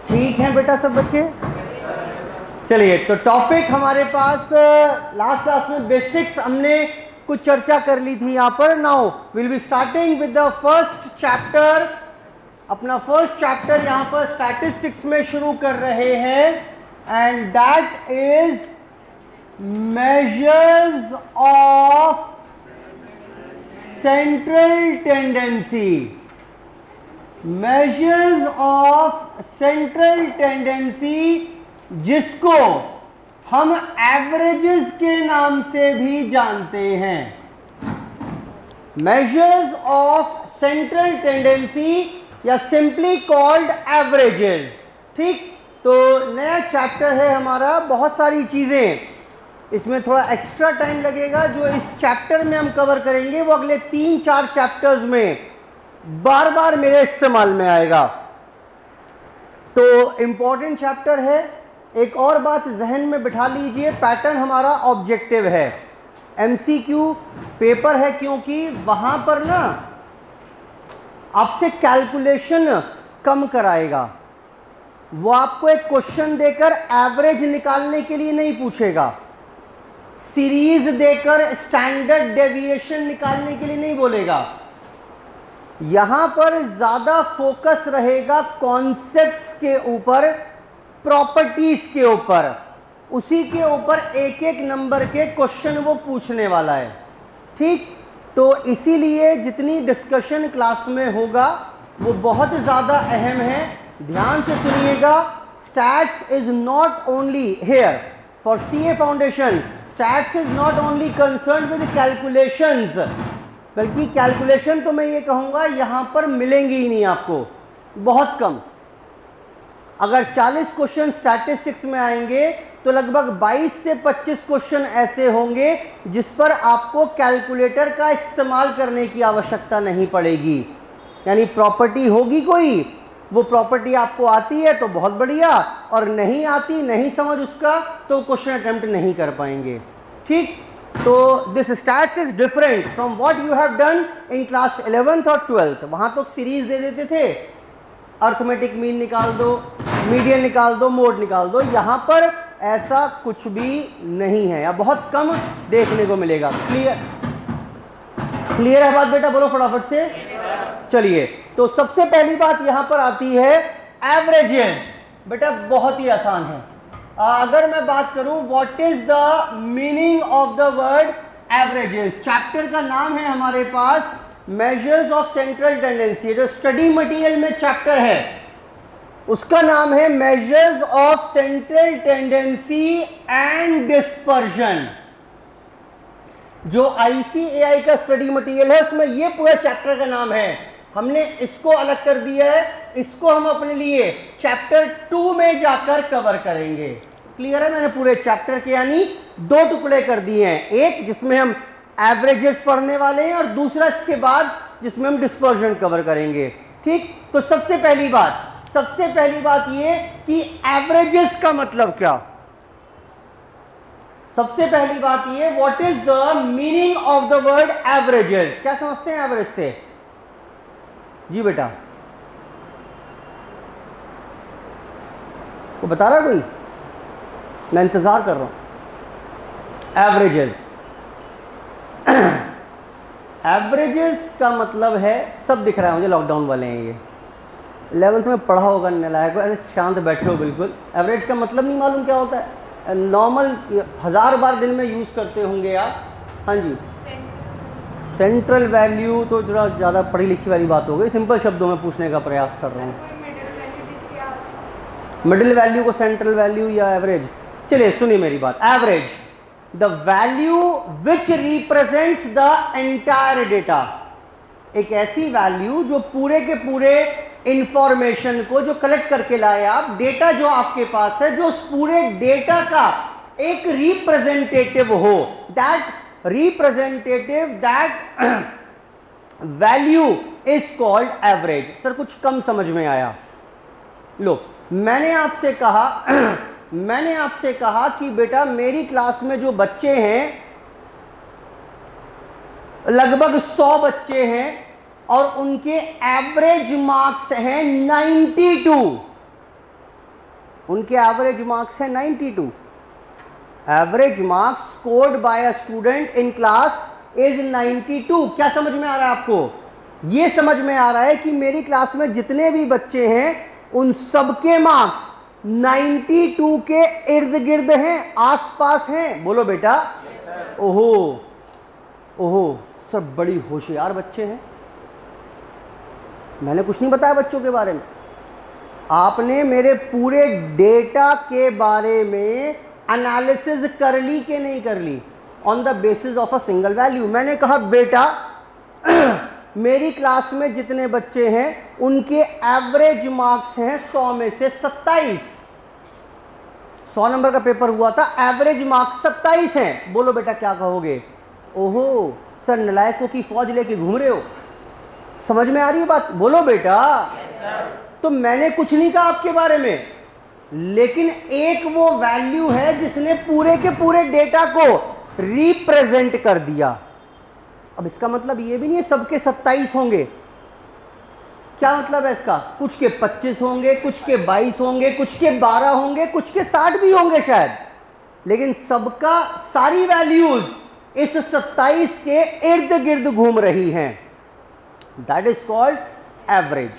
ठीक है बेटा सब बच्चे। चलिए, तो टॉपिक हमारे पास लास्ट क्लास में बेसिक्स हमने कुछ चर्चा कर ली थी यहाँ पर। Now will be starting with the first chapter. अपना फर्स्ट चैप्टर यहाँ पर स्टैटिस्टिक्स में शुरू कर रहे हैं, and that is measures of central tendency. Measures of central tendency, जिसको हम एवरेजेस के नाम से भी जानते हैं। मेजर्स ऑफ सेंट्रल टेंडेंसी या सिंपली कॉल्ड एवरेजेस। ठीक, तो नया चैप्टर है हमारा, बहुत सारी चीजें इसमें थोड़ा एक्स्ट्रा टाइम लगेगा। जो इस चैप्टर में हम कवर करेंगे वो अगले 3-4 चैप्टर्स में बार बार मेरे इस्तेमाल में आएगा। तो इंपॉर्टेंट चैप्टर है। एक और बात जहन में बिठा लीजिए, पैटर्न हमारा ऑब्जेक्टिव है, एमसीक्यू पेपर है, क्योंकि वहां पर ना आपसे कैलकुलेशन कम कराएगा। वो आपको एक क्वेश्चन देकर एवरेज निकालने के लिए नहीं पूछेगा, सीरीज देकर स्टैंडर्ड डेविएशन निकालने के लिए नहीं बोलेगा। यहां पर ज्यादा फोकस रहेगा कॉन्सेप्ट्स के ऊपर, प्रॉपर्टीज के ऊपर, उसी के ऊपर एक एक नंबर के क्वेश्चन वो पूछने वाला है। ठीक, तो इसीलिए जितनी डिस्कशन क्लास में होगा वो बहुत ज़्यादा अहम है। ध्यान से सुनिएगा। Stats is not only here for CA foundation, stats is not only concern with calculations, बल्कि कैलकुलेशन तो मैं ये कहूँगा यहाँ पर मिलेंगी ही नहीं आपको, बहुत कम। अगर 40 क्वेश्चन स्टैटिस्टिक्स में आएंगे तो लगभग 22 से 25 क्वेश्चन ऐसे होंगे जिस पर आपको कैलकुलेटर का इस्तेमाल करने की आवश्यकता नहीं पड़ेगी। यानी प्रॉपर्टी होगी कोई, वो प्रॉपर्टी आपको आती है तो बहुत बढ़िया, और नहीं आती, नहीं समझ उसका, तो क्वेश्चन अटेम्प्ट नहीं कर पाएंगे। ठीक, तो this stats is different from what you have done in class 11th और 12th। वहां तो सीरीज दे देते थे, अर्थमेटिक मीन निकाल दो, मीडियन निकाल दो, मोड निकाल दो। यहां पर ऐसा कुछ भी नहीं है या बहुत कम देखने को मिलेगा। क्लियर है बात बेटा? बोलो फटाफट से। चलिए, तो सबसे पहली बात यहां पर आती है एवरेजेस। बेटा बहुत ही आसान है। अगर मैं बात करूं what is the meaning of the word averages, chapter का नाम है हमारे पास मेजर्स ऑफ सेंट्रल टेंडेंसी। जो स्टडी मटेरियल में चैप्टर है उसका नाम है measures of central tendency and dispersion. जो आईसीएआई का स्टडी मटेरियल है उसमें ये पूरा चैप्टर का नाम है। हमने इसको अलग कर दिया है, इसको हम अपने लिए चैप्टर 2 में जाकर कवर करेंगे। क्लियर है? मैंने पूरे चैप्टर के यानी 2 टुकड़े कर दिए हैं, एक जिसमें हम एवरेजेस पढ़ने वाले हैं और दूसरा इसके बाद जिसमें हम डिस्पर्जन कवर करेंगे। ठीक, तो सबसे पहली बात ये कि एवरेजेस का मतलब क्या। सबसे पहली बात ये, what is the meaning of the word averages. क्या समझते हैं एवरेज से? जी बेटा, को बता रहा कोई? मैं इंतजार कर रहा हूं। एवरेजेस एवरेजेस का मतलब है, सब दिख रहा है मुझे, लॉकडाउन वाले हैं ये, 11th में पढ़ा होगा नालायक को, ऐसे शांत बैठे हो बिल्कुल। एवरेज का मतलब नहीं मालूम क्या होता है? नॉर्मल 1000 बार दिन में यूज़ करते होंगे आप। हाँ जी, सेंट्रल वैल्यू तो जरा ज़्यादा पढ़ी लिखी वाली बात हो गई, सिंपल शब्दों में पूछने का प्रयास कर रहा हूँ। मिडिल वैल्यू को सेंट्रल वैल्यू या एवरेज। चलिए सुनिए मेरी बात। Average, the value which represents the entire data. एक ऐसी वैल्यू जो पूरे के पूरे इंफॉर्मेशन को जो कलेक्ट करके लाए आप, डेटा जो आपके पास है, जो उस पूरे डेटा का एक रिप्रेजेंटेटिव हो, that representative, that value is called average. Sir कुछ कम समझ में आया? लो, मैंने आपसे कहा कि बेटा मेरी क्लास में जो बच्चे हैं लगभग 100 बच्चे हैं, और उनके एवरेज मार्क्स हैं 92। उनके एवरेज मार्क्स हैं 92। Average marks scored by a student in class is 92। क्या समझ में आ रहा है आपको? ये समझ में आ रहा है कि मेरी क्लास में जितने भी बच्चे हैं उन सबके मार्क्स 92 के इर्द गिर्द हैं, आसपास हैं। बोलो बेटा। ओहो ओहो सब बड़ी होशियार बच्चे हैं। मैंने कुछ नहीं बताया बच्चों के बारे में, आपने मेरे पूरे डेटा के बारे में एनालिसिस कर ली कि नहीं कर ली? On the basis of a single value. मैंने कहा बेटा मेरी क्लास में जितने बच्चे हैं उनके एवरेज मार्क्स हैं 100 में से 27। 100 नंबर का पेपर हुआ था, एवरेज मार्क्स 27 हैं। बोलो बेटा क्या कहोगे? ओहो सर नलायकों की फौज लेके घूम रहे हो। समझ में आ रही है बात? बोलो बेटा। तो मैंने कुछ नहीं कहा आपके बारे में, लेकिन एक वो वैल्यू है जिसने पूरे के पूरे डेटा को रिप्रेजेंट कर दिया। अब इसका मतलब ये भी नहीं है सबके 27 होंगे। क्या मतलब है इसका? कुछ के 25 होंगे, कुछ के 22 होंगे, कुछ के 12 होंगे, कुछ के 60 भी होंगे शायद, लेकिन सबका सारी वैल्यूज इस 27 के इर्द गिर्द घूम रही हैं। That is called average.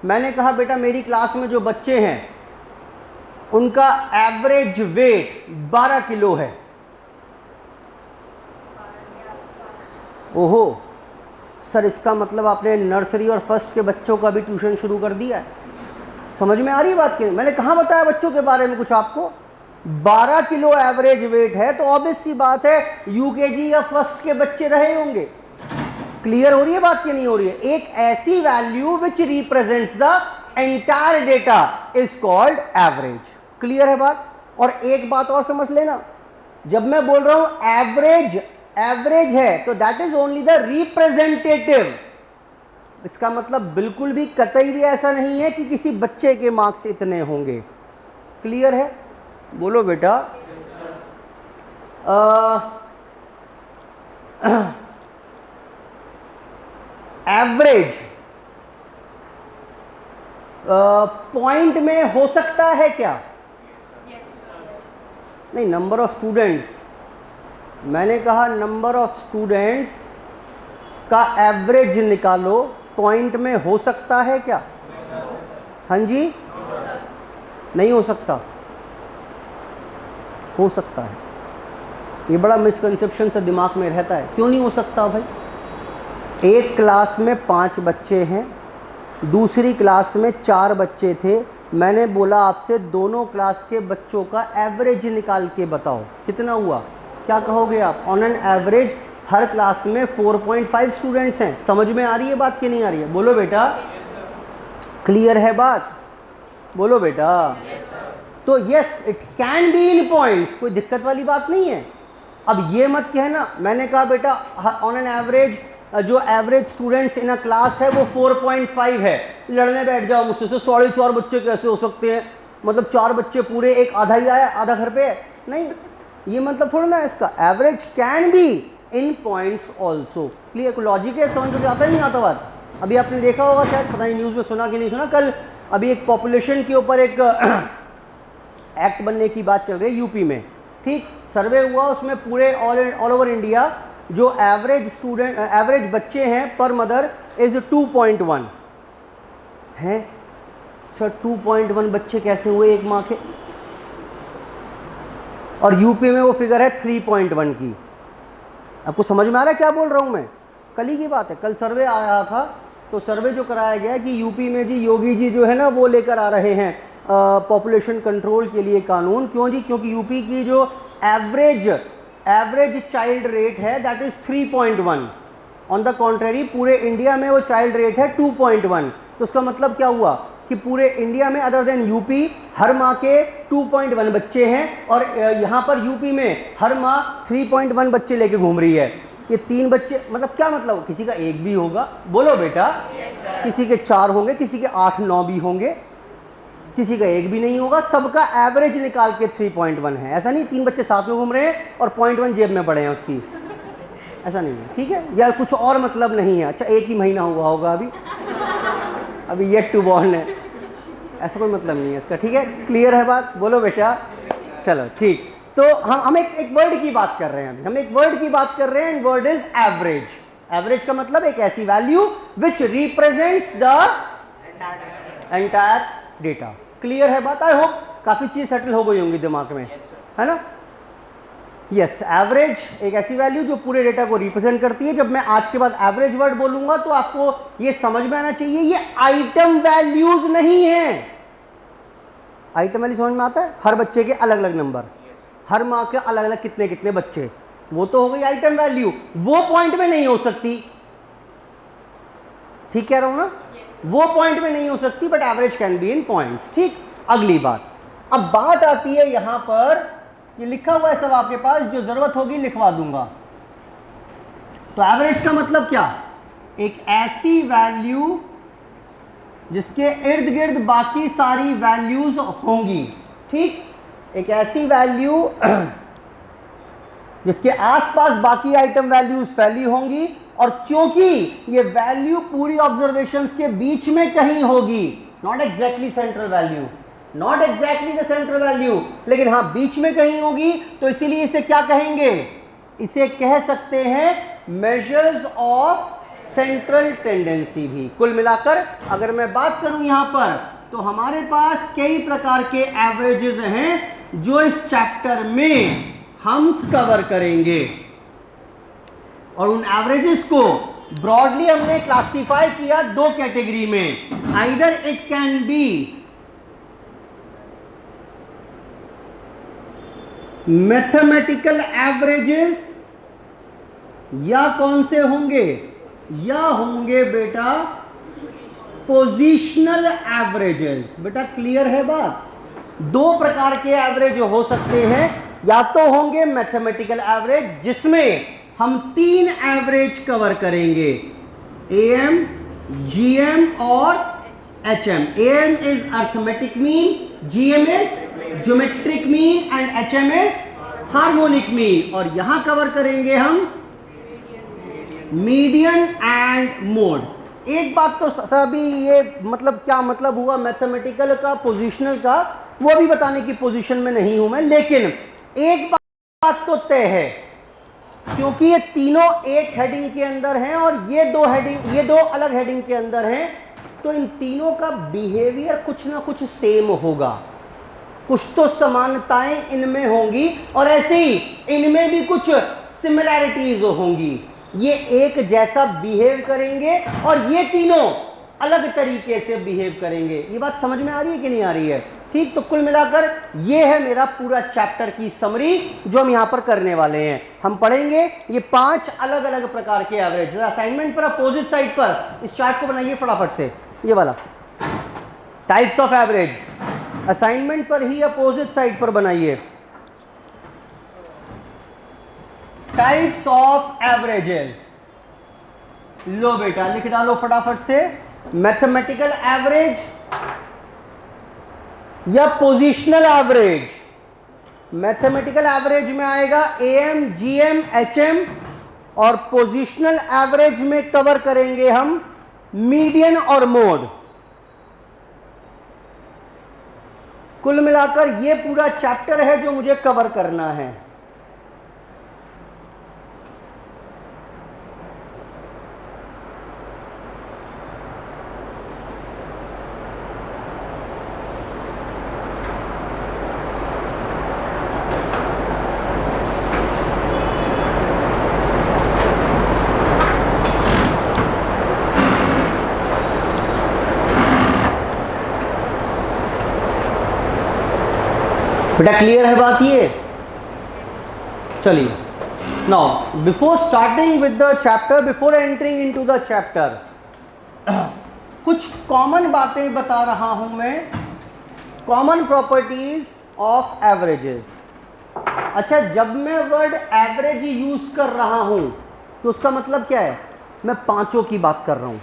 मैंने कहा बेटा मेरी क्लास में जो बच्चे हैं उनका एवरेज वेट 12 किलो है। ओहो सर इसका मतलब आपने नर्सरी और फर्स्ट के बच्चों का भी ट्यूशन शुरू कर दिया है। समझ में आ रही है बात की? मैंने कहाँ बताया बच्चों के बारे में कुछ आपको? 12 किलो एवरेज वेट है तो ऑब्वियस सी बात है यूकेजी या फर्स्ट के बच्चे रहे होंगे। क्लियर हो रही है बात की नहीं हो रही है? एक ऐसी value which represents the entire data is called average. Clear है बात? और एक बात और समझ लेना, जब मैं बोल रहा हूं एवरेज एवरेज है तो that is only the representative. इसका मतलब बिल्कुल भी कतई भी ऐसा नहीं है कि किसी बच्चे के मार्क्स इतने होंगे। क्लियर है? बोलो बेटा। एवरेज पॉइंट में हो सकता है क्या? नहीं, नंबर ऑफ स्टूडेंट्स। मैंने कहा नंबर ऑफ स्टूडेंट्स का एवरेज निकालो, पॉइंट में हो सकता है क्या? हाँ जी, नहीं हो सकता? हो सकता है। ये बड़ा मिसकंसेप्शन सा दिमाग में रहता है। क्यों नहीं हो सकता भाई? एक क्लास में 5 बच्चे हैं, दूसरी क्लास में 4 बच्चे थे। मैंने बोला आपसे दोनों क्लास के बच्चों का एवरेज निकाल के बताओ कितना हुआ। क्या कहोगे आप? On an average her class में 4.5 स्टूडेंट्स हैं। समझ में आ रही है बात कि नहीं आ रही है? बोलो बेटा। क्लियर है बात? बोलो बेटा। तो yes it can be in points, कोई दिक्कत वाली बात नहीं है। अब ये मत कहना, मैंने कहा बेटा ऑन एन एवरेज जो average students in a class है वो 4.5 है। लड़ने बैठ जाओ मुझसे, 4.5 बच्चे कैसे हो सकते हैं? मतलब 4 बच्चे पूरे, एक आधा ही आया, आधा घर पे है। नहीं, ये मतलब थोड़ा ना इसका। Average can be in points also. Clear? Logic है, समझ में आता ही नहीं आता बात। अभी आपने देखा होगा शायद, पता नहीं न्यूज़ में सुना कि नहीं सुना, कल अभी एक पॉपुलेशन के ऊपर एक एक्ट बनने की बात चल रही है यूपी में। ठीक, सर्वे हुआ, उसमें पूरे ऑल ओवर इंडिया जो एवरेज बच्चे हैं पर मदर इज 2.1 हैं। सर 2.1 बच्चे कैसे हुए एक माँ के? और यूपी में वो फिगर है 3.1 की। आपको समझ में आ रहा है क्या बोल रहा हूँ मैं? कल ही की बात है, कल सर्वे आया था। तो सर्वे जो कराया गया कि यूपी में जी योगी जी जो है ना वो लेकर आ रहे हैं पॉपुलेशन कंट्रोल के लिए कानून। क्यों जी? क्योंकि यूपी की जो एवरेज चाइल्ड रेट है that is 3.1। On the contrary पूरे इंडिया में वो चाइल्ड रेट है 2.1। तो उसका मतलब क्या हुआ कि पूरे इंडिया में अदर देन यूपी हर माह के 2.1 बच्चे हैं, और यहाँ पर यूपी में हर माह 3.1 बच्चे लेके घूम रही है। ये 3 बच्चे मतलब क्या मतलब? किसी का एक भी होगा। बोलो बेटा। किसी के 4 होंगे, किसी के 8-9 भी होंगे, किसी का एक भी नहीं होगा। सबका एवरेज निकाल के 3.1 है। ऐसा नहीं 3 बच्चे साथ में घूम रहे हैं और 0.1 जेब में पड़े हैं उसकी। ऐसा नहीं है, ठीक है, या कुछ और मतलब नहीं है, अच्छा एक ही महीना हुआ होगा अभी येट टू बॉर्न है, ऐसा कोई मतलब नहीं है इसका, ठीक है, क्लियर है बात, बोलो बेटा, चलो ठीक। तो हम एक वर्ड की बात कर रहे हैं, अभी हम एक वर्ड की बात कर रहे हैं, and word is average. Average का मतलब एक ऐसी value which represents the entire data. Clear है बात? आई होप काफी चीज सेटल हो गई होंगी दिमाग में, है ना? यस, एवरेज एक ऐसी वैल्यू जो पूरे डेटा को रिप्रेजेंट करती है। जब मैं आज के बाद एवरेज वर्ड बोलूंगा तो आपको ये समझ में आना चाहिए ये आइटम वैल्यूज नहीं है। आइटम वैल्यू समझ में आता है? हर बच्चे के अलग अलग नंबर, हर माँ के अलग अलग कितने कितने बच्चे, वो तो हो गई आइटम वैल्यू, वो पॉइंट में नहीं हो सकती, ठीक कह रहा हूं ना? वो पॉइंट में नहीं हो सकती, but average can be in points, ठीक। अगली बात, अब बात आती है यहां पर, ये लिखा हुआ है सब आपके पास, जो जरूरत होगी लिखवा दूंगा। तो एवरेज का मतलब क्या? एक ऐसी वैल्यू जिसके इर्द गिर्द बाकी सारी वैल्यूज होंगी, ठीक, एक ऐसी वैल्यू जिसके आसपास बाकी आइटम वैल्यूज फैली होंगी, और क्योंकि ये वैल्यू पूरी ऑब्जर्वेशंस के बीच में कहीं होगी, not exactly central value, not exactly the central value, लेकिन हाँ बीच में कहीं होगी, तो इसीलिए इसे क्या कहेंगे? इसे कह सकते हैं मेजर्स ऑफ सेंट्रल टेंडेंसी भी। कुल मिलाकर अगर मैं बात करूं यहां पर, तो हमारे पास कई प्रकार के एवरेजेस हैं जो इस चैप्टर में हम कवर करेंगे, और उन एवरेजेस को ब्रॉडली हमने क्लासिफाई किया दो कैटेगरी में। Either it can be mathematical averages, या कौन से होंगे? या होंगे बेटा पोजिशनल एवरेजेस। बेटा क्लियर है बात? दो प्रकार के एवरेज हो सकते हैं, या तो होंगे मैथमेटिकल एवरेज जिसमें हम तीन एवरेज कवर करेंगे, एएम, जीएम और HM. Am is arithmetic mean, GM is geometric mean, and HM is harmonic mean. और यहां कवर करेंगे हम मीडियन एंड मोड। एक बात तो सभी, ये मतलब क्या मतलब हुआ मैथमेटिकल का, पोजिशनल का, वो भी बताने की पोजीशन में नहीं हूं मैं, लेकिन एक बात तो तय है, क्योंकि ये तीनों एक हेडिंग के अंदर हैं और ये दो अलग हेडिंग के अंदर हैं, तो इन तीनों का बिहेवियर कुछ ना कुछ सेम होगा, कुछ तो समानताएं इनमें होंगी, और ऐसे ही इनमें भी कुछ सिमिलैरिटीज होंगी। ये एक जैसा बिहेव करेंगे और ये तीनों अलग तरीके से बिहेव करेंगे। ये बात समझ में आ रही है कि नहीं आ रही है? ठीक, तो कुल मिलाकर ये है मेरा पूरा चैप्टर की समरी जो हम यहां पर करने वाले हैं। हम पढ़ेंगे ये 5 अलग अलग प्रकार के एवरेज। असाइनमेंट पर अपोजिट साइड पर इस चार्ट को बनाइए फटाफट से, ये वाला टाइप्स ऑफ एवरेज, असाइनमेंट पर ही अपोजिट साइड पर बनाइए, टाइप्स ऑफ एवरेजेस। लो बेटा लिख डालो फटाफट से, मैथमेटिकल एवरेज या पोजिशनल एवरेज। मैथमेटिकल एवरेज में आएगा एएम, जीएम, एचएम, और पोजिशनल एवरेज में कवर करेंगे हम मीडियन और मोड। कुल मिलाकर ये पूरा चैप्टर है जो मुझे कवर करना है। बेटा क्लियर है बात ये? चलिए, now before starting with the chapter, before entering into the chapter, कुछ कॉमन बातें बता रहा हूं मैं, कॉमन प्रॉपर्टीज ऑफ एवरेजेस। अच्छा, जब मैं वर्ड एवरेज यूज कर रहा हूं तो उसका मतलब क्या है? मैं पांचों की बात कर रहा हूं,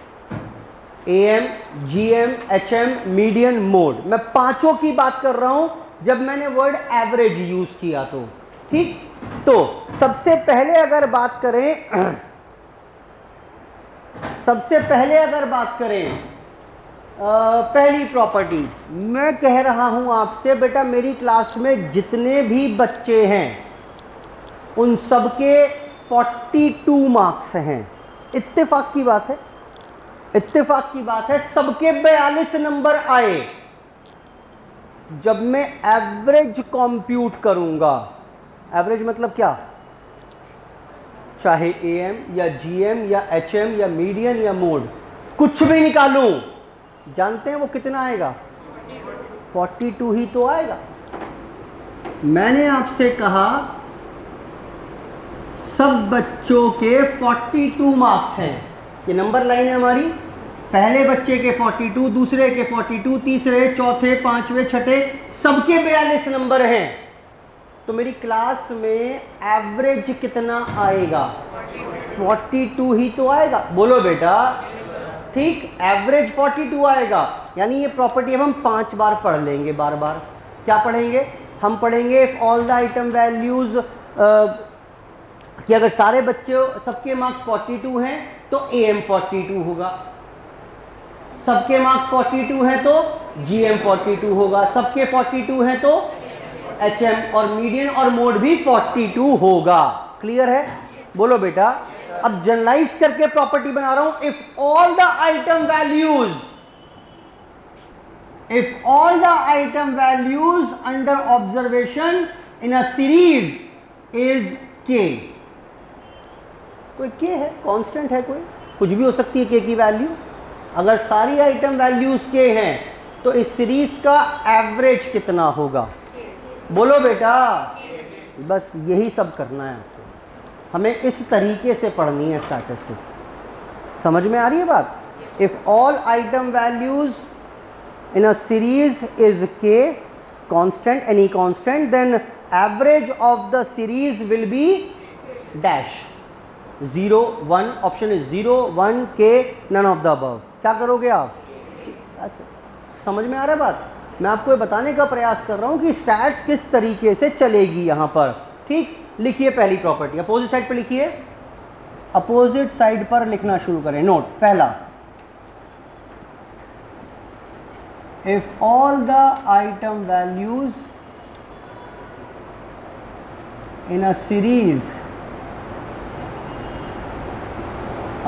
am, GM, HM, median, mode, मैं पांचों की बात कर रहा हूं जब मैंने वर्ड एवरेज यूज किया तो। ठीक, तो सबसे पहले अगर बात करें पहली प्रॉपर्टी, मैं कह रहा हूं आपसे बेटा मेरी क्लास में जितने भी बच्चे हैं उन सबके 42 मार्क्स हैं। इत्तेफाक की बात है, सबके 42 नंबर आए। जब मैं एवरेज कंप्यूट करूंगा, एवरेज मतलब क्या, चाहे एएम या जीएम या एचएम या मीडियन या मोड कुछ भी निकालूं, जानते हैं वो कितना आएगा? 42 ही तो आएगा। मैंने आपसे कहा सब बच्चों के 42 मार्क्स हैं, ये नंबर लाइन है हमारी। पहले बच्चे के 42, दूसरे के 42, तीसरे, चौथे, पांचवे, छठे, सबके 42 नंबर हैं। तो मेरी क्लास में एवरेज कितना आएगा? 42 ही तो आएगा। बोलो बेटा, ठीक, एवरेज 42 आएगा। यानी ये प्रॉपर्टी अब हम 5 बार पढ़ लेंगे। बार बार क्या पढ़ेंगे? हम पढ़ेंगे if all the item values, कि अगर सारे बच्चों सबके मार्क्स 42 हैं तो एएम 42 होगा, सबके मार्क्स 42 हैं तो जीएम 42 होगा, सबके 42 हैं तो एचएम और मीडियन और मोड भी 42 होगा। क्लियर है? बोलो बेटा। अब जनरलाइज करके प्रॉपर्टी बना रहा हूं, if all the item values under observation in a series is के। कोई के है, कांस्टेंट है, कोई कुछ भी हो सकती है के की वैल्यू। अगर सारी आइटम वैल्यूज के हैं तो इस सीरीज का एवरेज कितना होगा? बोलो बेटा। बस यही सब करना है आपको, हमें इस तरीके से पढ़नी है स्टैटिस्टिक्स। समझ में आ रही है बात? If all item values in a series is K constant, any constant, then average of the series will be dash 0 1। Option is 0 1 के, नन ऑफ द अबव। क्या करोगे आप? अच्छा, समझ में आ रहा है बात? मैं आपको ये बताने का प्रयास कर रहा हूं कि स्टैट्स किस तरीके से चलेगी यहां पर। ठीक, लिखिए पहली प्रॉपर्टी, अपोजिट साइड पर लिखिए, अपोजिट साइड पर लिखना शुरू करें। नोट पहला, if all the item values in a series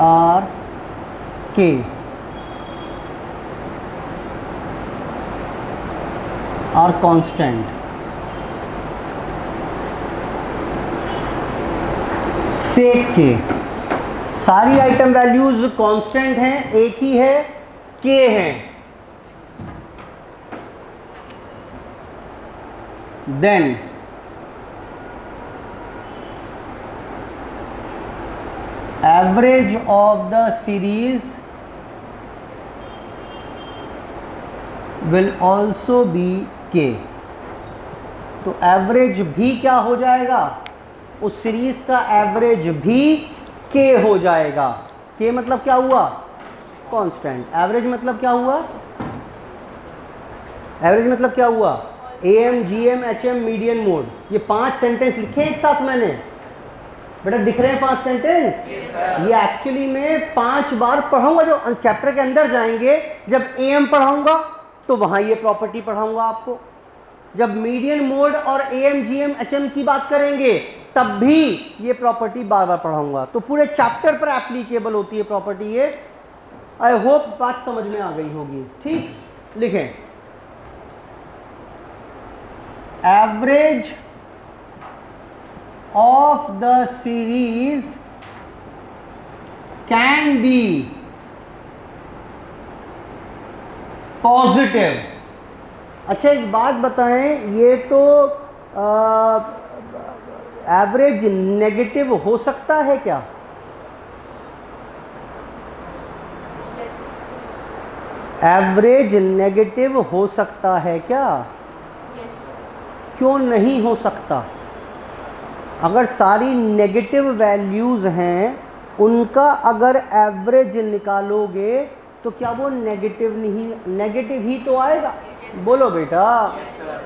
are K, are constant, say K, सारी आइटम वैल्यूज कांस्टेंट हैं, एक ही है, के हैं, then average of the series will also be K. तो एवरेज भी क्या हो जाएगा? उस सीरीज का एवरेज भी के हो जाएगा। के मतलब क्या हुआ? कांस्टेंट। एवरेज मतलब क्या हुआ? एवरेज मतलब क्या हुआ? Am, GM, HM, median, mode. ये 5 सेंटेंस लिखे एक साथ मैंने, बेटा दिख रहे हैं 5 सेंटेंस? ये एक्चुअली में 5 बार पढ़ाऊंगा। जो चैप्टर के अंदर जाएंगे, जब एएम पढ़ाऊंगा तो वहां ये प्रॉपर्टी पढ़ाऊंगा आपको। जब मीडियन, मोड और एएम, जीएम, एचएम की बात करेंगे तब भी ये प्रॉपर्टी बार बार पढ़ाऊंगा। तो पूरे चैप्टर पर एप्लीकेबल होती है प्रॉपर्टी ये। आई होप बात समझ में आ गई होगी। ठीक, लिखें, average of the series can be positive. अच्छा एक बात बताएं, ये तो एवरेज नेगेटिव हो सकता है क्या? एवरेज नेगेटिव हो सकता है क्या? क्यों नहीं हो सकता? अगर सारी नेगेटिव वैल्यूज हैं उनका अगर एवरेज निकालोगे तो क्या वो नेगेटिव नहीं, नेगेटिव ही तो आएगा? बोलो बेटा,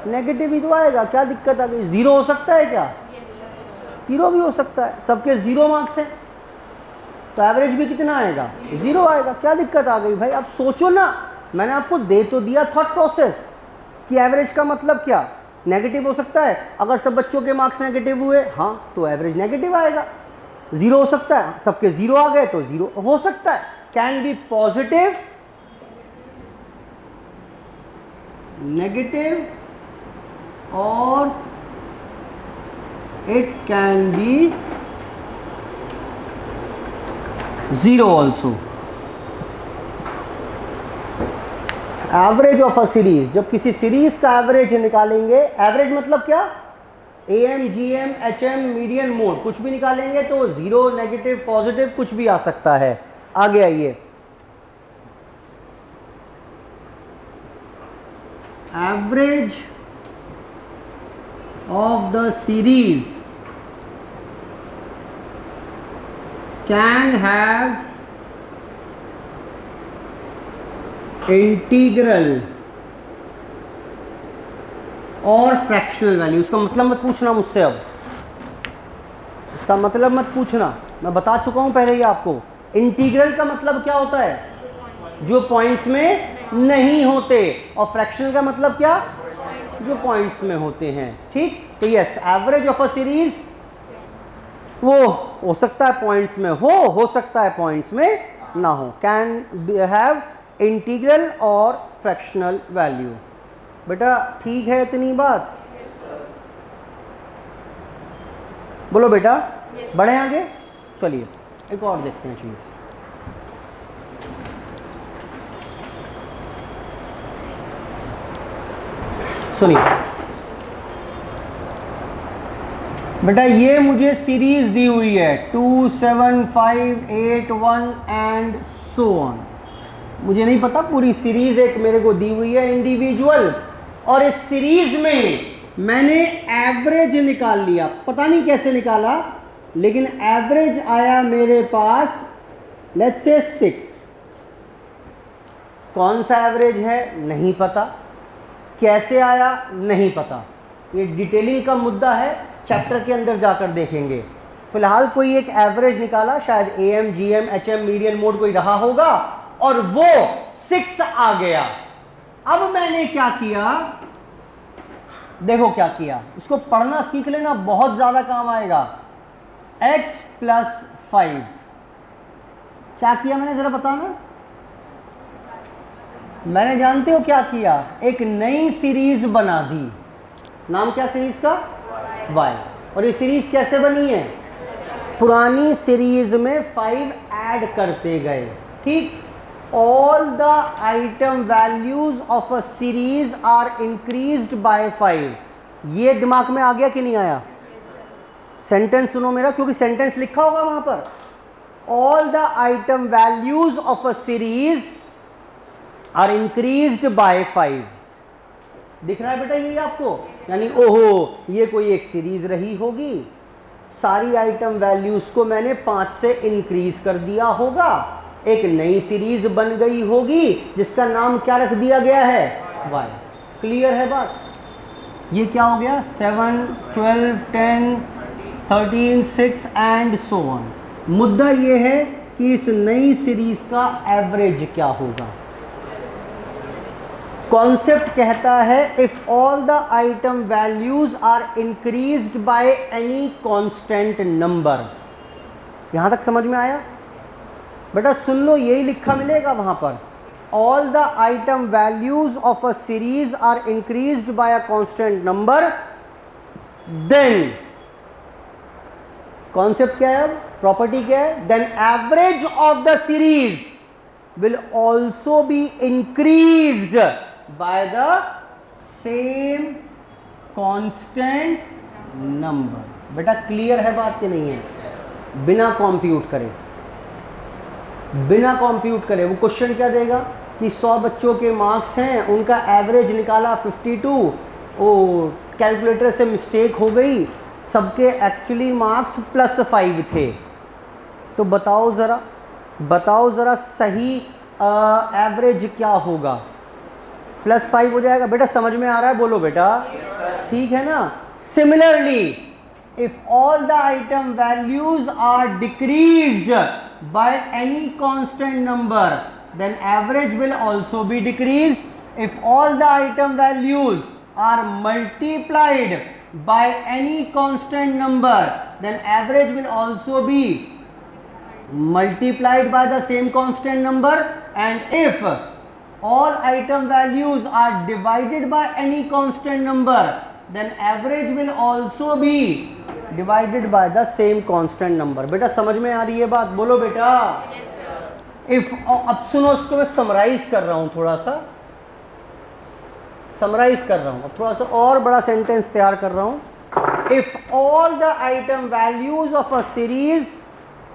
नेगेटिव ही तो आएगा। क्या दिक्कत आ गई? 0 हो सकता है क्या? 0 भी हो सकता है, सबके 0 मार्क्स हैं तो एवरेज भी कितना आएगा, 0 आएगा। क्या दिक्कत आ गई भाई, आप सोचो ना, मैंने आपको दे तो दिया थॉट प्रोसेस कि एवरेज का मतलब क्या, नेगेटिव हो सकता है। अगर सब बच्चों के मार्क्स नेगेटिव हुए, हाँ तो एवरेज नेगेटिव आएगा। 0 हो सकता है, सबके 0 आ गए तो 0 हो सकता है। कैन बी पॉजिटिव, नेगेटिव, और it can be 0 also. Average of a series, जब किसी सीरीज का एवरेज निकालेंगे, एवरेज मतलब क्या, AM, GM, HM, median, mode, कुछ भी निकालेंगे तो 0, नेगेटिव, पॉजिटिव कुछ भी आ सकता है। आगे आइए, average of the series can have integral और फ्रैक्शनल वैल्यू। इसका मतलब मत पूछना मुझसे, अब इसका मतलब मत पूछना, मैं बता चुका हूं पहले ही आपको। इंटीग्रल का मतलब क्या होता है, जो पॉइंट्स में नहीं होते, और फ्रैक्शनल का मतलब क्या, जो पॉइंट्स में होते हैं। ठीक, तो yes, average of a series वो हो सकता है पॉइंट्स में हो सकता है पॉइंट्स में ना हो। कैन हैव इंटीग्रल और फ्रैक्शनल वैल्यू। बेटा ठीक है इतनी बात, बोलो बेटा, बढ़े आगे, चलिए एक और देखते हैं चीज। सुनिए बेटा, ये मुझे सीरीज दी हुई है 2, 7, 5, 8, 1 एंड सो ऑन। मुझे नहीं पता, पूरी सीरीज एक मेरे को दी हुई है इंडिविजुअल, और इस सीरीज में मैंने एवरेज निकाल लिया, पता नहीं कैसे निकाला, लेकिन एवरेज आया मेरे पास लेट्स से 6। कौन सा एवरेज है नहीं पता, कैसे आया नहीं पता, ये डिटेलिंग का मुद्दा है, चैप्टर के अंदर जाकर देखेंगे। फिलहाल कोई एक एवरेज निकाला, शायद AM, GM, HM, median, mode कोई रहा होगा, और वो 6 आ गया। अब मैंने क्या किया, देखो क्या किया, इसको पढ़ना सीख लेना, बहुत ज्यादा काम आएगा। x + 5 क्या किया मैंने, जरा बताना। मैंने जानते हो क्या किया, एक नई सीरीज बना दी। नाम क्या सीरीज का, y। और ये सीरीज कैसे बनी है, पुरानी सीरीज में 5 ऐड करते गए। ठीक, all the item values of a series are increased by 5। ये दिमाग में आ गया कि नहीं आया, सेंटेंस सुनो मेरा, क्योंकि सेंटेंस लिखा होगा वहां पर। all the item values of a series are increased by 5। दिख रहा है बेटा ये आपको, यानी ओहो ये कोई एक सीरीज रही होगी, सारी आइटम वैल्यूज को मैंने 5 से इंक्रीज कर दिया होगा, एक नई सीरीज बन गई होगी जिसका नाम क्या रख दिया गया है, y। क्लियर है बात, ये क्या हो गया, 7, 12, 10, 13, 6 एंड सो ऑन। मुद्दा ये है कि इस नई सीरीज का एवरेज क्या होगा। कॉन्सेप्ट कहता है if all the item values are increased by any constant number. यहां तक समझ में आया बेटा, सुन लो, यही लिखा मिलेगा वहां पर, all the item values of a series are increased by a constant number, then concept क्या है, प्रॉपर्टी क्या है, then average of the series will also be increased by the same constant number। बेटा क्लियर है बात कि नहीं है, बिना कंप्यूट करे, बिना कंप्यूट करे वो क्वेश्चन क्या देगा कि 100 बच्चों के मार्क्स हैं, उनका एवरेज निकाला 52, ओ कैलकुलेटर से मिस्टेक हो गई, सबके एक्चुअली मार्क्स +5 थे। तो बताओ ज़रा सही एवरेज क्या होगा, +5 हो जाएगा। बेटा समझ में आ रहा है, बोलो बेटा, ठीक है ना। Similarly if all the item values are decreased by any constant number, then average will also be decreased. If all the item values are multiplied by any constant number, then average will also be multiplied by the same constant number. And if all item values are divided by any constant number, then average will also be divided by the same constant number. बेटा समझ में आ रही है बात? बोलो बेटा। If अब सुनो, उसको मैं समराइज कर रहा हूं, थोड़ा सा समराइज कर रहा हूं, अब थोड़ा सा और बड़ा सेंटेंस तैयार कर रहा हूं। If all the item values of a series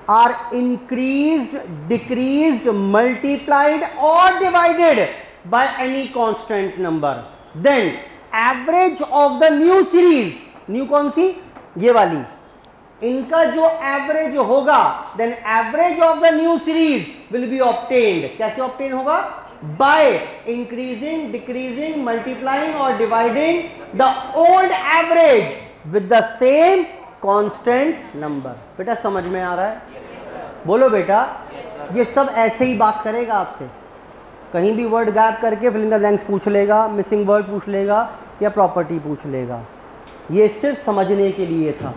are increased, decreased, multiplied or divided by any constant number, then average of the new series, new कौन सी? ये वाली, इनका जो एवरेज होगा, then average of the new series will be obtained. कैसे obtain होगा? By increasing, decreasing, multiplying or dividing the old average with the same constant number. बेटा समझ में आ रहा है? बोलो बेटा। ये सब ऐसे ही बात करेगा आपसे, कहीं भी वर्ड गैप करके फिल इन द ब्लैंक्स पूछ लेगा, मिसिंग वर्ड पूछ लेगा या प्रॉपर्टी पूछ लेगा। ये सिर्फ समझने के लिए था।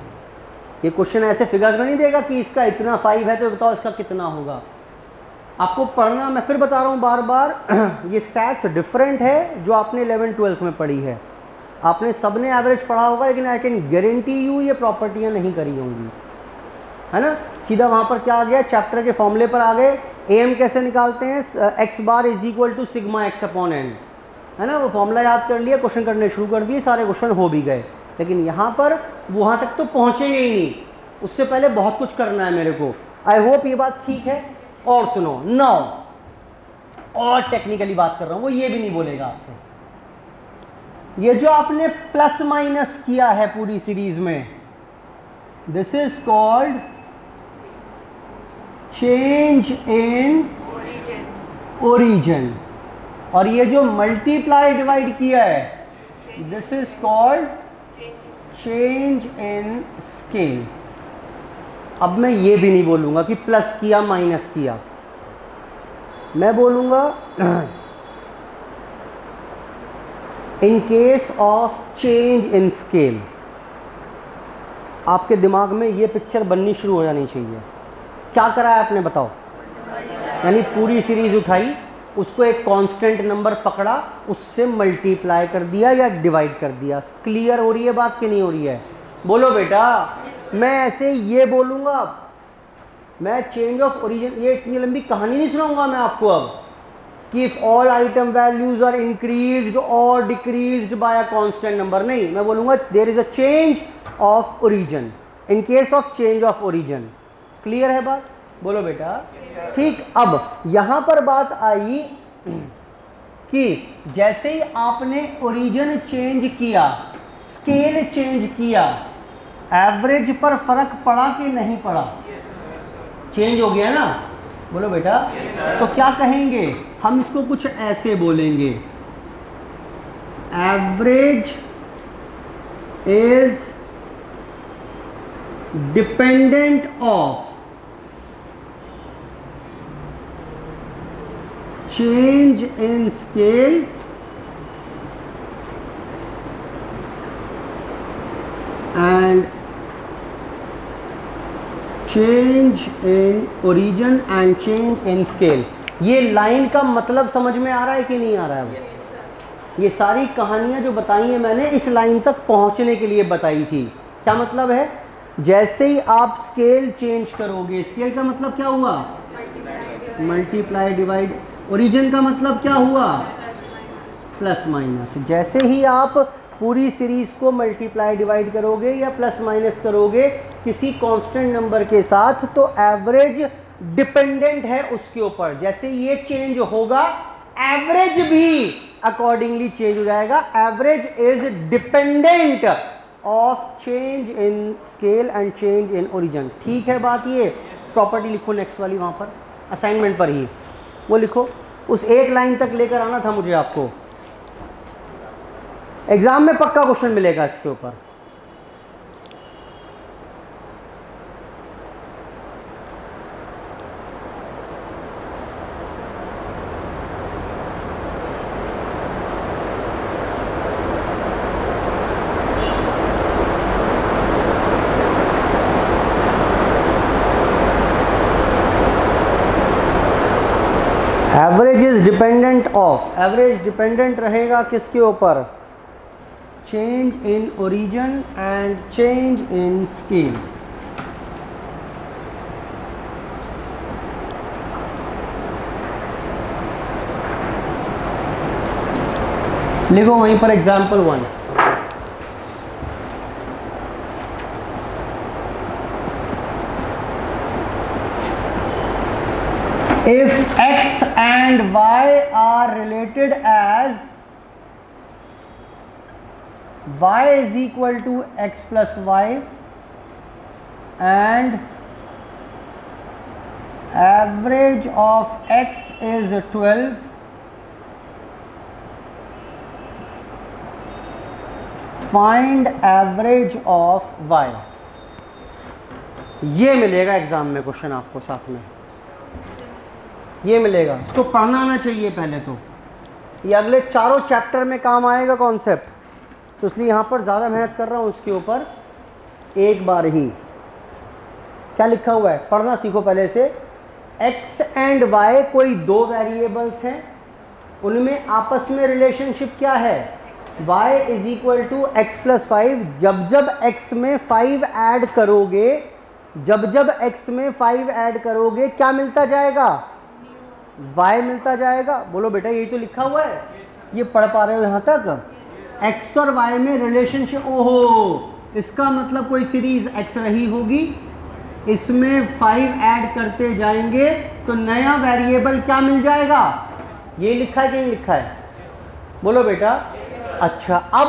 ये क्वेश्चन ऐसे फिगर्स में नहीं देगा कि इसका इतना 5 है तो बताओ इसका कितना होगा। आपको पढ़ना, मैं फिर बता रहा हूँ बार बार, ये स्टैट्स डिफरेंट है जो आपने 11-12 में पढ़ी है। आपने सबने एवरेज पढ़ा होगा, लेकिन आई कैन गारंटी यू ये प्रॉपर्टियाँ नहीं करी होंगी, है ना। सीधा वहाँ पर क्या आ गया, चैप्टर के फॉर्मूले पर आ गए। एम कैसे निकालते हैं? X bar is equal to sigma X upon N, है ना। वो फॉर्मूला याद कर लिया, क्वेश्चन करने शुरू कर दिए, सारे क्वेश्चन हो भी गए। लेकिन यहाँ पर वहाँ तक तो पहुँचेंगे ही नहीं, उससे पहले बहुत कुछ करना है मेरे को। आई होप ये बात ठीक है। और सुनो, नाउ और टेक्निकली बात कर रहा हूँ, वो ये भी नहीं बोलेगा आपसे। ये जो आपने प्लस माइनस किया है पूरी सीरीज में, this is called change in origin. और ये जो मल्टीप्लाई डिवाइड किया है, this is called change in scale. अब मैं ये भी नहीं बोलूंगा कि प्लस किया माइनस किया, मैं बोलूंगा इन case of change in scale. आपके दिमाग में ये पिक्चर बननी शुरू हो जानी चाहिए। क्या करा है आपने बताओ? यानी पूरी सीरीज उठाई, उसको एक कांस्टेंट नंबर पकड़ा, उससे मल्टीप्लाई कर दिया या डिवाइड कर दिया। क्लियर हो रही है बात कि नहीं हो रही है? बोलो बेटा। मैं ऐसे ये बोलूँगा, मैं चेंज ऑफ ओरिजिन, ये इतनी लंबी कहानी नहीं सुनाऊंगा मैं आपको अब कि if all item values are increased और decreased by a constant number. नहीं, मैं बोलूँगा there is a change of origin in case of change of origin. Clear है बात? बोलो बेटा। ठीक। अब यहाँ पर बात आई कि जैसे ही आपने ओरिजिन चेंज किया, स्केल चेंज किया, एवरेज पर फर्क पड़ा कि नहीं पड़ा? चेंज हो गया ना। बोलो बेटा। तो क्या कहेंगे हम? इसको कुछ ऐसे बोलेंगे, average is dependent of change in scale and change in origin and change in scale। ये लाइन का मतलब समझ में आ रहा है कि नहीं आ रहा है? ये सारी कहानियां जो बताई हैं मैंने इस लाइन तक पहुंचने के लिए बताई थी। क्या मतलब है? जैसे ही आप स्केल चेंज करोगे, स्केल का मतलब क्या हुआ? Multiply divide. ओरिजिन का मतलब क्या हुआ? Plus minus. जैसे ही आप पूरी सीरीज को मल्टीप्लाई डिवाइड करोगे या प्लस माइनस करोगे किसी कांस्टेंट नंबर के साथ, तो एवरेज डिपेंडेंट है उसके ऊपर। जैसे ये चेंज होगा, एवरेज भी अकॉर्डिंगली चेंज हो जाएगा। Average is dependent of change in scale and change in origin. ठीक है बात? ये प्रॉपर्टी लिखो नेक्स्ट वाली, वहाँ पर असाइनमेंट पर ही वो लिखो। उस एक लाइन तक लेकर आना था मुझे आपको, एग्जाम में पक्का क्वेश्चन मिलेगा इसके ऊपर। Average is dependent of, average dependent रहेगा किसके ऊपर? Change in origin and change in scale. लिखो वहीं पर example 1। If x and y are related as y is equal to x plus y and average of x is 12, find average of y। ये मिलेगा exam में question आपको, साथ में ये मिलेगा। इसको पढ़ना आना चाहिए पहले तो, ये अगले चारों चैप्टर में काम आएगा कॉन्सेप्ट, तो इसलिए यहाँ पर ज़्यादा मेहनत कर रहा हूँ उसके ऊपर एक बार ही। क्या लिखा हुआ है पढ़ना सीखो पहले से। x एंड y कोई दो वेरिएबल्स हैं, उनमें आपस में रिलेशनशिप क्या है? y is equal to X plus 5। जब जब x में 5 ऐड करोगे, जब जब x में 5 ऐड करोगे क्या मिलता जाएगा? y मिलता जाएगा। बोलो बेटा यही तो लिखा हुआ है, ये पढ़ पा रहे हो यहाँ तक? x और y में रिलेशनशिप, ओहो इसका मतलब कोई सीरीज x रही होगी, इसमें 5 ऐड करते जाएंगे तो नया वेरिएबल क्या मिल जाएगा? ये लिखा है कि नहीं लिखा है? बोलो बेटा। अच्छा, अब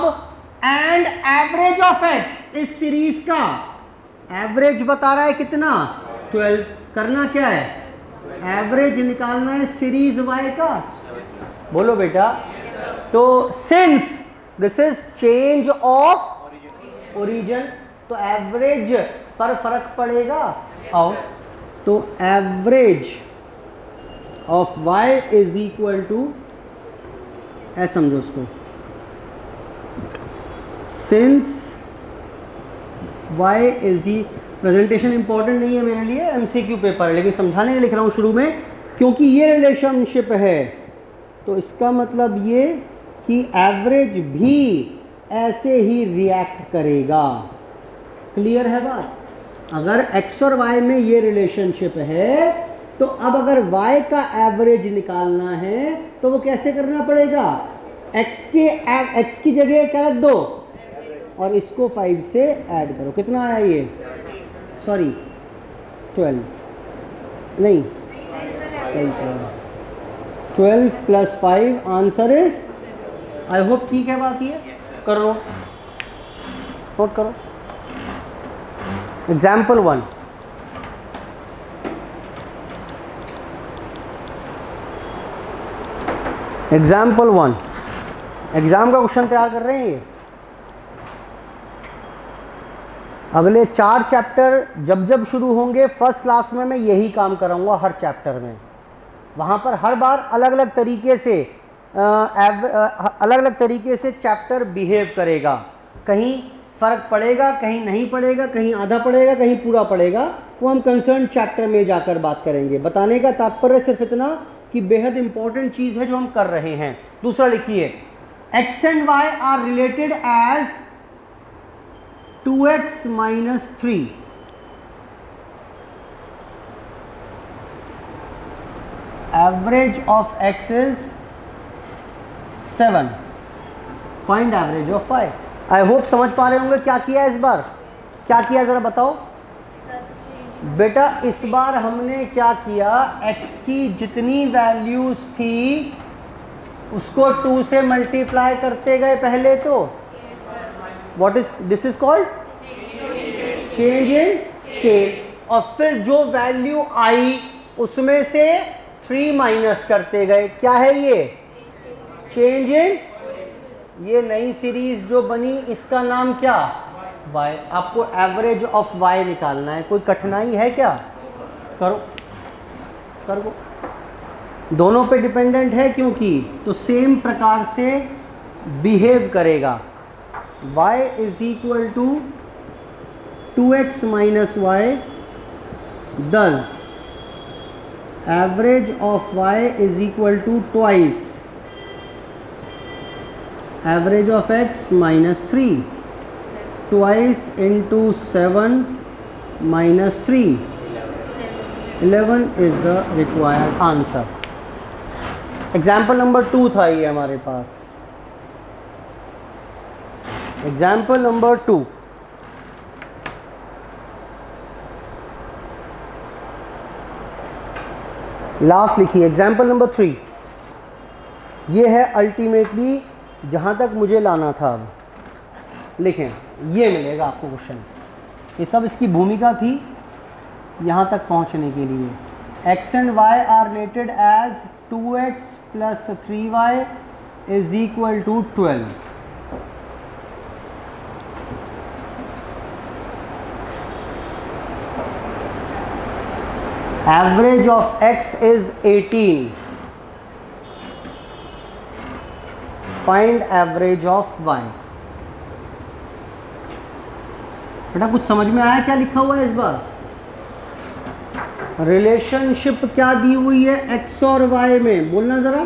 एंड एवरेज ऑफ x, इस सीरीज का एवरेज बता रहा है कितना? 12। करना क्या है? एवरेज निकालना है सीरीज y का। बोलो बेटा। तो since this is change of origin, तो एवरेज पर फर्क पड़ेगा। और तो average of y is equal to, ऐसा समझो उसको, सिंस y इज ही, प्रेजेंटेशन इंपॉर्टेंट नहीं है मेरे लिए, एमसीक्यू पेपर है, लेकिन समझाने के लिख रहा हूँ शुरू में क्योंकि ये रिलेशनशिप है। तो इसका मतलब ये कि एवरेज भी ऐसे ही रिएक्ट करेगा। क्लियर है बात? अगर x और y में ये रिलेशनशिप है तो अब अगर y का एवरेज निकालना है तो वो कैसे करना पड़ेगा? x की जगह क्या रख दो और इसको 5 से ऐड करो। कितना आया ये? सॉरी 12 नहीं, सही 12 plus 5, answer is, I hope ठीक है बात ये। करो नोट करो। एग्जाम्पल 1, एग्जाम्पल 1, एग्जाम का क्वेश्चन तैयार कर रहे हैं ये। अगले 4 चैप्टर जब जब शुरू होंगे फर्स्ट क्लास में मैं यही काम कराऊंगा हर चैप्टर में। वहाँ पर हर बार अलग अलग तरीके से अलग अलग तरीके से चैप्टर बिहेव करेगा। कहीं फ़र्क पड़ेगा, कहीं नहीं पड़ेगा, कहीं आधा पड़ेगा, कहीं पूरा पड़ेगा, वो हम कंसर्न चैप्टर में जाकर बात करेंगे। बताने का तात्पर्य सिर्फ इतना कि बेहद इंपॉर्टेंट चीज़ है जो हम कर रहे हैं। दूसरा लिखिए, x and y are related as 2x minus 3, average of x is 7, find average of y। I hope समझ पा रहे होंगे क्या किया इस बार, क्या किया ज़रा बताओ बेटा। इस बार हमने क्या किया, x की जितनी वैल्यूज थी उसको 2 से मल्टीप्लाई करते गए पहले। तो what is this is called change in scale, और फिर जो वैल्यू आई उसमें से 3 माइनस करते गए। क्या है ये? Change in. ये नई सीरीज जो बनी इसका नाम क्या? y। आपको एवरेज ऑफ y निकालना है। कोई कठिनाई है क्या? करो करो, दोनों पे डिपेंडेंट है क्योंकि, तो सेम प्रकार से बिहेव करेगा। y is equal to 2x minus Y, 10 average of y is equal to twice average of x minus 3, twice into 7 minus 3, 11 is the required answer. Example number 2 था ये हमारे पास. Example number 2. लास्ट लिखिए. Example number 3. ये है ultimately जहाँ तक मुझे लाना था. अब लिखें, ये मिलेगा आपको क्वेश्चन. ये सब इसकी भूमिका थी यहाँ तक पहुँचने के लिए. x and y are related as 2x plus 3y is equal to 12. Average of x is 18. Find average of y. बेटा कुछ समझ में आया क्या लिखा हुआ है इस बार? रिलेशनशिप क्या दी हुई है x और y में, बोलना जरा.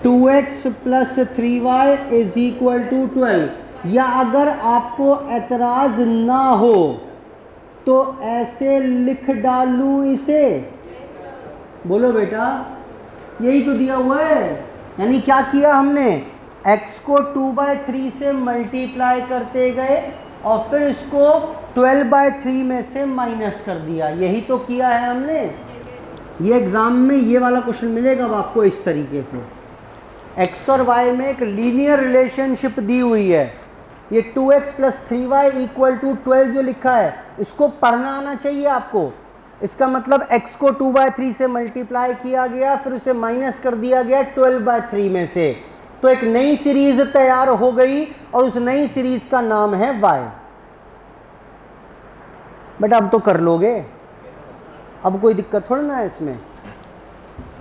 2x plus 3y is equal to 12. या अगर आपको एतराज ना हो तो ऐसे लिख डालूं इसे? बोलो बेटा, यही तो दिया हुआ है. यानी क्या किया हमने, x को 2/3 से मल्टीप्लाई करते गए और फिर इसको 12/3 में से माइनस कर दिया. यही तो किया है हमने. ये एग्जाम में ये वाला क्वेश्चन मिलेगा अब आपको इस तरीके से. x और y में एक लीनियर रिलेशनशिप दी हुई है. ये 2x plus 3y equal to 12 जो लिखा है, इसको पढ़ना आना चाहिए आपको. इसका मतलब x को 2/3 से मल्टीप्लाई किया गया, फिर उसे माइनस कर दिया गया 12/3 में से, तो एक नई सीरीज तैयार हो गई और उस नई सीरीज का नाम है y. बेटा अब तो कर लोगे, अब कोई दिक्कत थोड़ी ना है इसमें,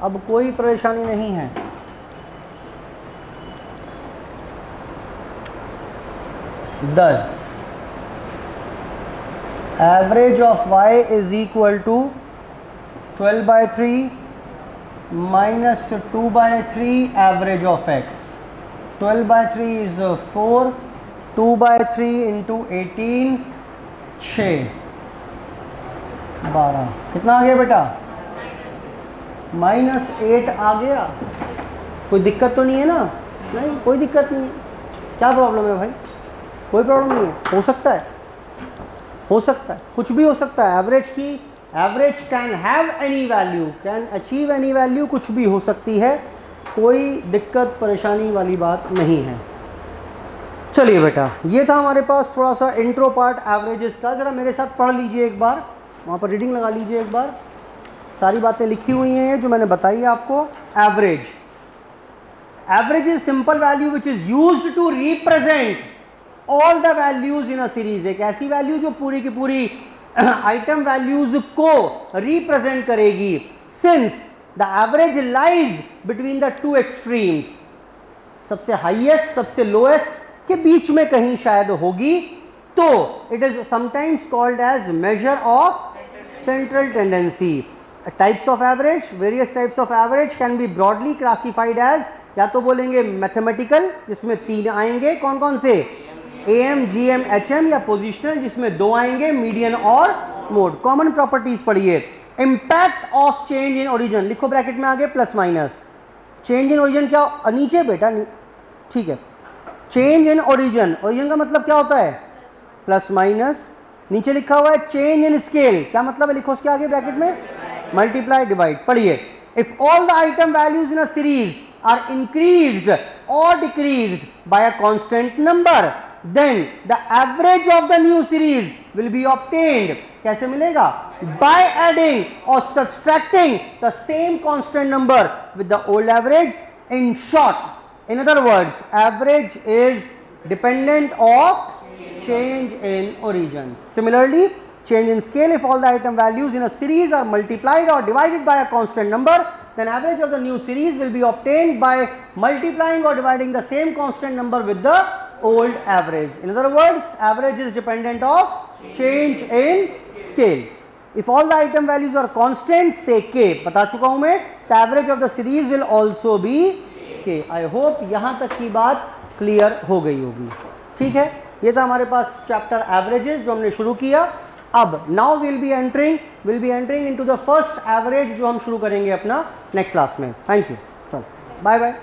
अब कोई परेशानी नहीं है. दस. Average of y is equal to 12/3 minus 2/3 average of x. 12/3 is 4, 2/3 into 18 6, 12. कितना आ गया बेटा? -8 आ गया. कोई दिक्कत तो नहीं है ना? नहीं, कोई दिक्कत नहीं. क्या प्रॉब्लम है भाई? कोई प्रॉब्लम नहीं है. हो सकता है, हो सकता है, कुछ भी हो सकता है. एवरेज की average can have any value, can achieve any value, कुछ भी हो सकती है. कोई दिक्कत परेशानी वाली बात नहीं है. चलिए बेटा, ये था हमारे पास थोड़ा सा इंट्रो पार्ट एवरेजेस का. ज़रा मेरे साथ पढ़ लीजिए एक बार, वहाँ पर रीडिंग लगा लीजिए एक बार. सारी बातें लिखी हुई हैं जो मैंने बताई आपको. Average, average is simple value which is used to represent all the values in a series. एक ऐसी वैल्यू जो पूरी की पूरी आइटम वैल्यूज को रिप्रेजेंट करेगी. Since the average lies between the two extremes, सबसे हाईएस्ट सबसे लोएस्ट के बीच में कहीं शायद होगी, तो it is sometimes called as measure of central tendency. Types of average, various types of average can be broadly classified as, या तो बोलेंगे मैथमेटिकल जिसमें 3 आएंगे, कौन कौन से, AM, GM, HM, या पोजिशनल जिसमें 2 आएंगे, मीडियन और मोड. कॉमन प्रॉपर्टीज पढ़िए. Impact of change in origin, लिखो ब्रैकेट में आगे plus minus. Change in origin क्या, नीचे बेटा, ठीक है. चेंज इन ओरिजिन, ओरिजिन का मतलब क्या होता है, प्लस माइनस. नीचे लिखा हुआ है चेंज इन स्केल, क्या मतलब है, लिखो उसके आगे ब्रैकेट में मल्टीप्लाई डिवाइड. पढ़िए. If all the item values in a series are increased और decreased by a constant number, then the average of the new series will be obtained. कैसे मिलेगा, by adding or subtracting the same constant number with the old average. In short, in other words, average is dependent of change in origin. Similarly, change in scale, if all the item values in a series are multiplied or divided by a constant number, then average of the new series will be obtained by multiplying or dividing the same constant number with the old average. In other words, average is dependent of change in scale. If all the item values are constant से K, बता चुका हूं मैं, the average of the series will also be K. I hope यहां तक की बात clear हो गई होगी। ठीक है, ये था हमारे पास चैप्टर एवरेजेस जो हमने शुरू किया। अब now will be entering into the first average जो हम शुरू करेंगे अपना नेक्स्ट क्लास में। थैंक यू, चलो बाय बाय।